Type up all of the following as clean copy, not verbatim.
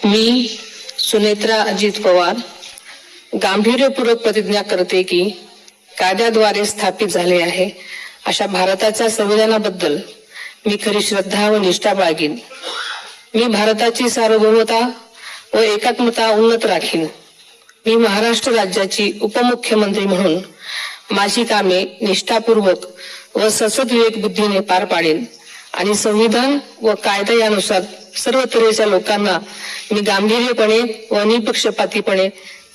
मी सुनेत्रा अजित पवार गांभीर्यपूर्वक प्रतिज्ञा करते की कायद्याद्वारे स्थापित झाले आहे अशा भारताच्या संविधानाबद्दल मी खरी श्रद्धा व निष्ठा बाळगीन. मी भारताची सार्वभौमता व एकात्मता उन्नत राखीन. मी महाराष्ट्र राज्याची उपमुख्यमंत्री म्हणून माझी कामे निष्ठापूर्वक व ससद विवेक बुद्धीने पार पाडेन आणि संविधान व कायदा यानुसार सर्व तऱ्हेच्या लोकांना मी गांभीर्यपणे व निपक्षपातीपणे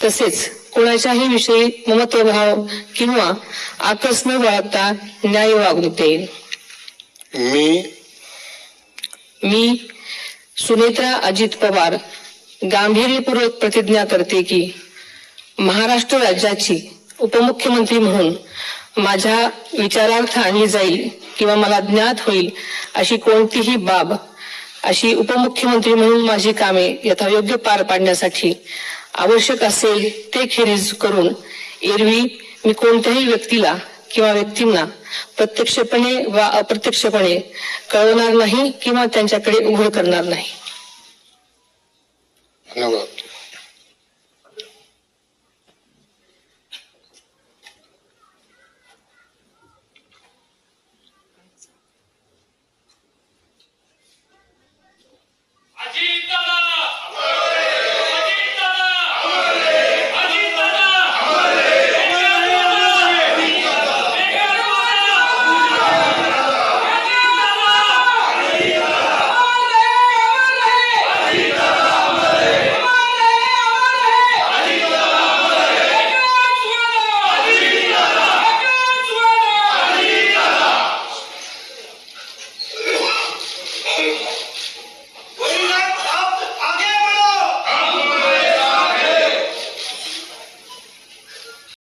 तसेच कोणाच्याही विषयी ममत्वभाव किंवा आकस न बाळगता न्याय वागणूक देईन. मी सुनेत्रा अजित पवार गांभीर्यपूर्वक प्रतिज्ञा करते की महाराष्ट्र राज्याची उपमुख्यमंत्री म्हणून माझ्या विचारार्थ आणली जाईल किंवा मला ज्ञात होईल अशी कोणतीही बाब अशी उपमुख्यमंत्री म्हणून माझी कामे यथायोग्य पार पाडण्यासाठी आवश्यक असेल ते खेरीज करून एरवी मी कोणत्याही व्यक्तीला किंवा व्यक्तींना प्रत्यक्षपणे वा अप्रत्यक्षपणे कळवणार नाही किंवा त्यांच्याकडे उघड करणार नाही. धन्यवाद.